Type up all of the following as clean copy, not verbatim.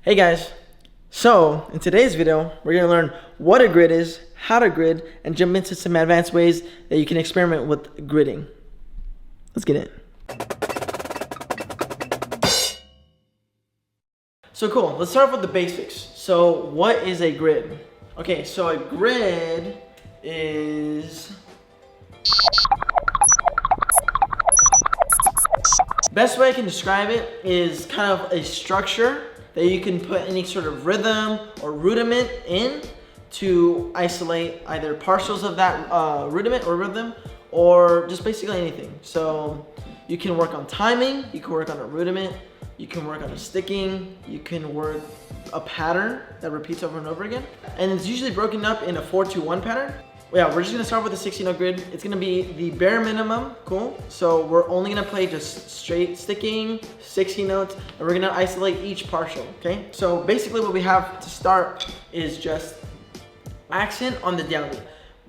Hey guys, so in today's video, we're going to learn what a grid is, how to grid, and jump into some advanced ways that you can experiment with gridding. Let's get it. So cool, let's start off with the basics. So what is a grid? Okay, so a grid is... Best way I can describe it is kind of a structure that you can put any sort of rhythm or rudiment in to isolate either partials of that rudiment or rhythm, or just basically anything. So you can work on timing, you can work on a rudiment, you can work on a sticking, you can work a pattern that repeats over and over again. And it's usually broken up in a 4-2-1 pattern. Yeah, we're just gonna start with a 16-note grid. It's gonna be the bare minimum, cool? So we're only gonna play just straight sticking, 16 notes, and we're gonna isolate each partial, okay? So basically what we have to start is just accent on the downbeat.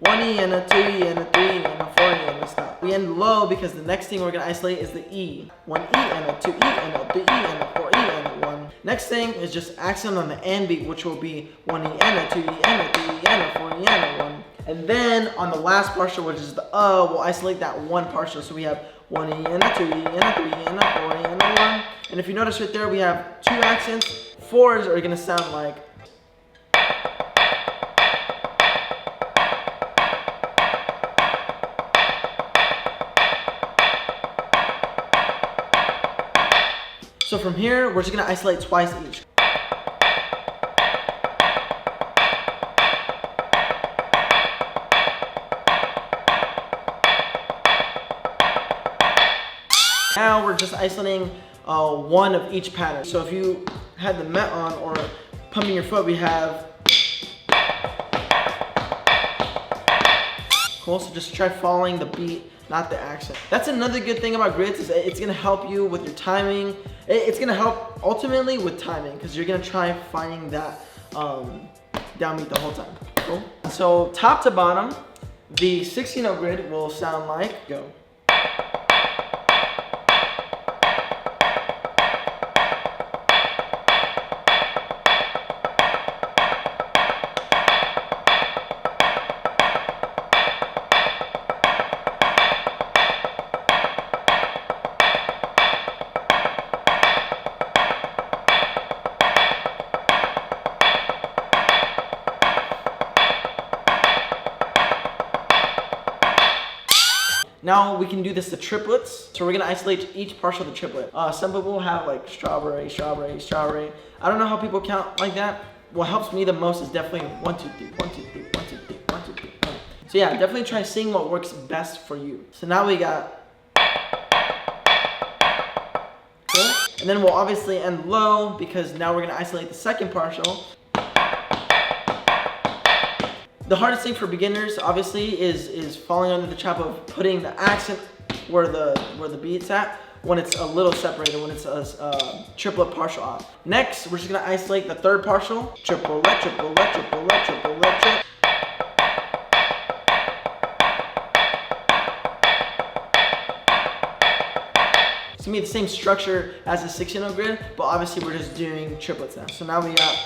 1E and a 2E and a 3E and a 4E and a stop. We end low because the next thing we're gonna isolate is the E. 1E and a 2E and a 3E and a 4E and a 1. Next thing is just accent on the end beat, which will be 1E and a 2E and a 3E and a 4E and a 1. And then on the last partial, which is the we'll isolate that one partial. So we have 1E and a 2E and a 3E and a 4E and a 1. And if you notice right there, we have two accents. Fours are gonna sound like. So from here, we're just gonna isolate twice each. Now we're just isolating one of each pattern. So if you had the met on or pumping your foot, we have. Cool, so just try following the beat, not the accent. That's another good thing about grids, is it's gonna help you with your timing. It's gonna help ultimately with timing, because you're gonna try finding that downbeat the whole time. Cool. So top to bottom, the 16-note grid will sound like go. Now we can do this to triplets. So we're gonna isolate each partial of the triplet. Some people have like strawberry, strawberry, strawberry. I don't know how people count like that. What helps me the most is definitely 1, 2, 3, 1, 2, 3, 1, 2, 3, 1, 2, 3, 1. So yeah, definitely try seeing what works best for you. So now we got. Cool. And then we'll obviously end low because now we're gonna isolate the second partial. The hardest thing for beginners, obviously, is falling under the trap of putting the accent where the beat's at when it's a little separated, when it's a triplet partial off. Next, we're just gonna isolate the third partial. Triplet, triplet, triplet, triplet, triplet. It's gonna be the same structure as the 16-note grid, but obviously we're just doing triplets now. So now we got.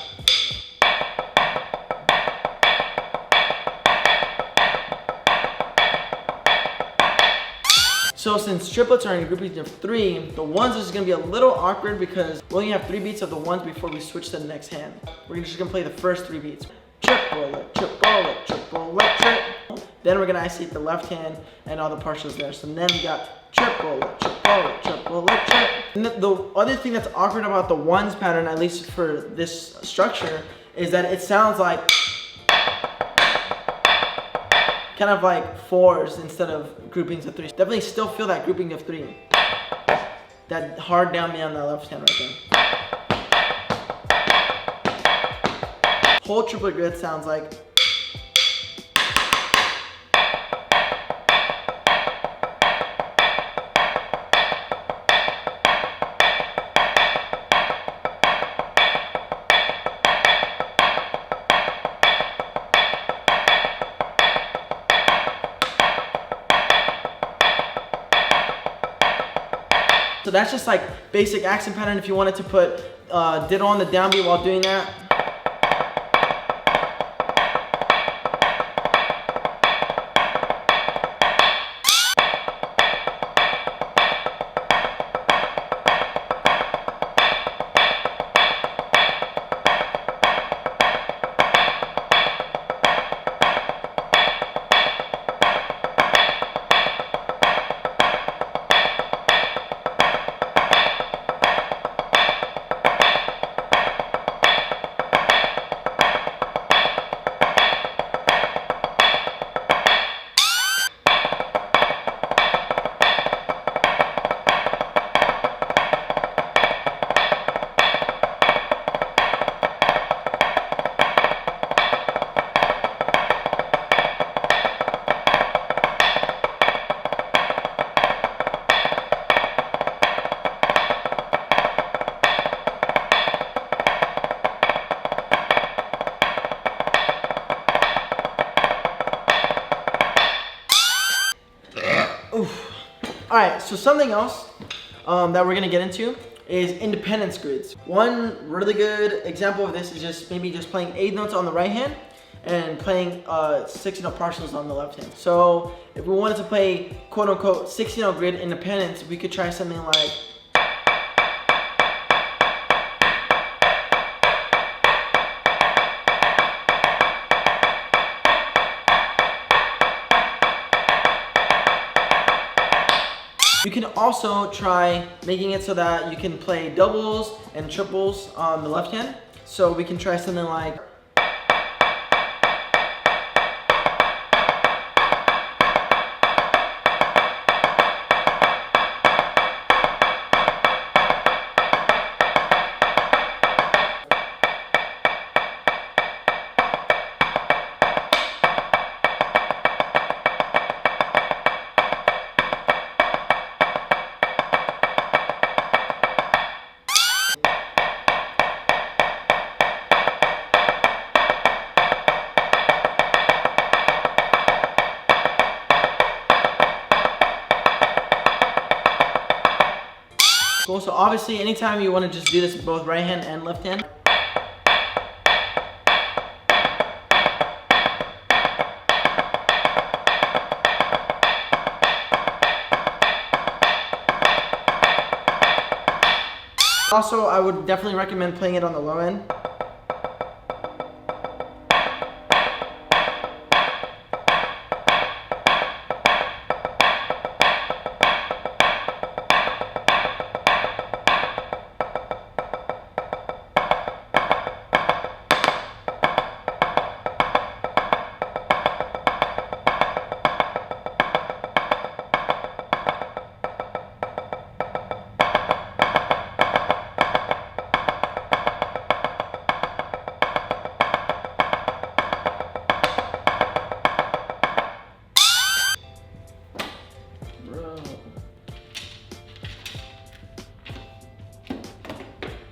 So since triplets are in groupings of 3, the ones are just gonna be a little awkward because we only have 3 beats of the ones before we switch to the next hand. We're just gonna play the first 3 beats. Triplet, triplet, triplet, triplet. Then we're gonna isolate the left hand and all the partials there. So then we got triplet, triplet, triplet, triplet. And the other thing that's awkward about the ones pattern, at least for this structure, is that it sounds like kind of like 4s instead of groupings of 3s. Definitely still feel that grouping of 3. That hard downbeat on the left hand right there. Whole triplet grid sounds like. So that's just like basic accent pattern. If you wanted to put diddle on the downbeat while doing that. Alright, so something else that we're gonna get into is independence grids. One really good example of this is just playing 8 notes on the right hand and playing 6 note partials on the left hand. So if we wanted to play quote unquote 60 note grid independence, we could try something like You can also try making it so that you can play doubles and triples on the left hand. So we can try something like So obviously, anytime you want to just do this with both right hand and left hand. Also, I would definitely recommend playing it on the low end.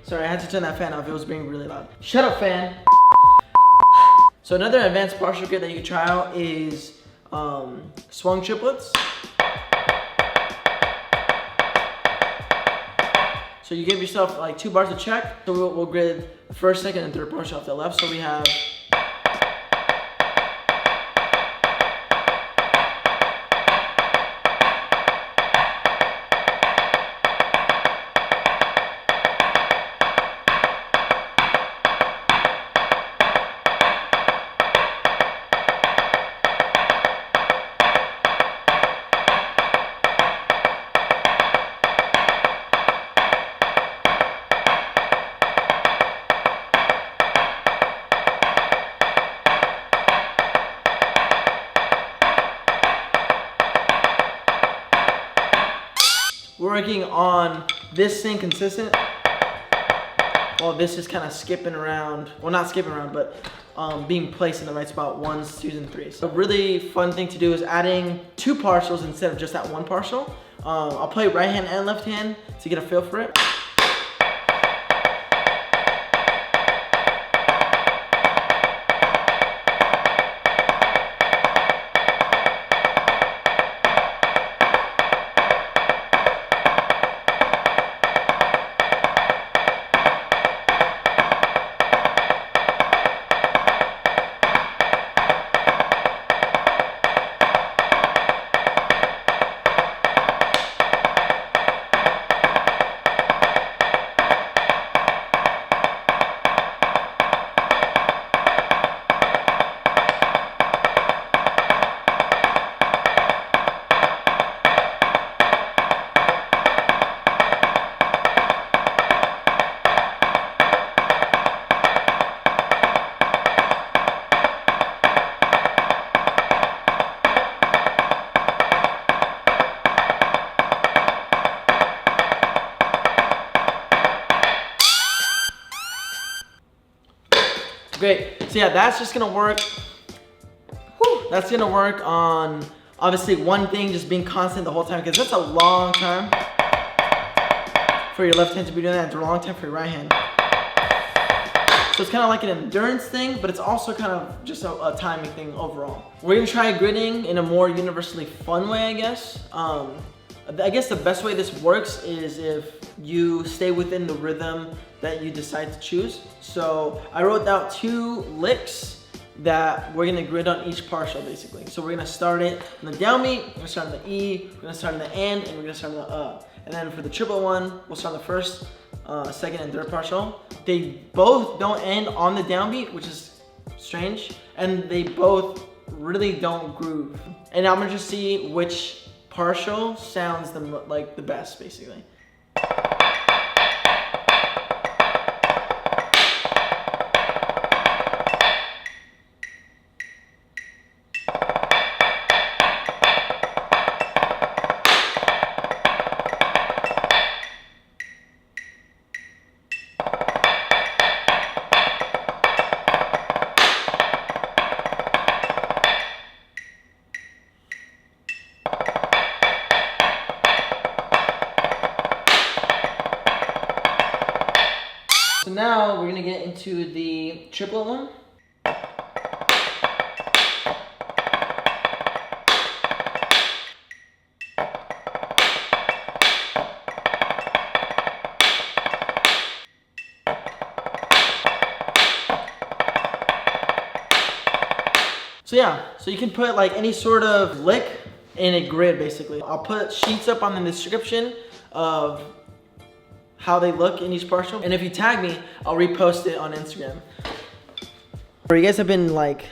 Sorry, I had to turn that fan off. It was being really loud. Shut up, fan. So another advanced partial grid that you can try out is swung triplets. So you give yourself like 2 bars to check. So we'll grid the first, second, and third partial off the left. So we have working on this thing consistent. Well, this is kind of skipping around. Well, not skipping around, but being placed in the right spot, 1s, 2s, and 3s. A really fun thing to do is adding 2 partials instead of just that 1 partial. I'll play right hand and left hand to get a feel for it. Great. So yeah, that's just gonna work. Whew, that's gonna work on obviously one thing, just being constant the whole time, because that's a long time for your left hand to be doing that. It's a long time for your right hand. So it's kind of like an endurance thing, but it's also kind of just a timing thing overall. We're gonna try gridding in a more universally fun way, I guess. I guess the best way this works is if you stay within the rhythm that you decide to choose. So I wrote out 2 licks that we're gonna grid on each partial basically. So we're gonna start it on the downbeat, we're gonna start on the E, we're gonna start on the and we're gonna start on the And then for the triplet one, we'll start on the first, second, and third partial. They both don't end on the downbeat, which is strange, and they both really don't groove. And I'm gonna just see which partial sounds the best, basically. So now we're gonna get into the triplet one. So yeah, so you can put like any sort of lick in a grid basically. I'll put sheets up on the description of how they look in each partial, and if you tag me, I'll repost it on Instagram. You guys have been like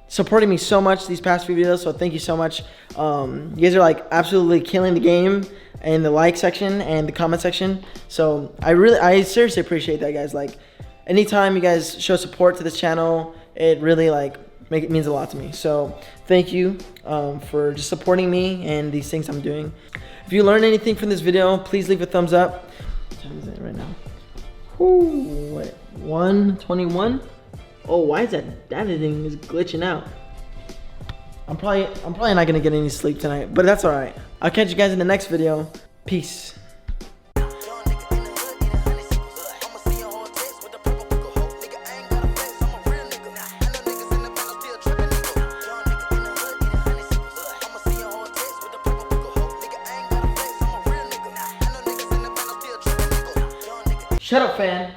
supporting me so much these past few videos, so thank you so much. You guys are like absolutely killing the game in the like section and the comment section. So I seriously appreciate that, guys. Like anytime you guys show support to this channel, it really like means a lot to me. So thank you for just supporting me and these things I'm doing. If you learned anything from this video, please leave a thumbs up. What time is it right now? Ooh, wait, 1:21. Oh, why is that editing is glitching out? I'm probably not gonna get any sleep tonight, but that's all right. I'll catch you guys in the next video. Peace. Shut up, fan.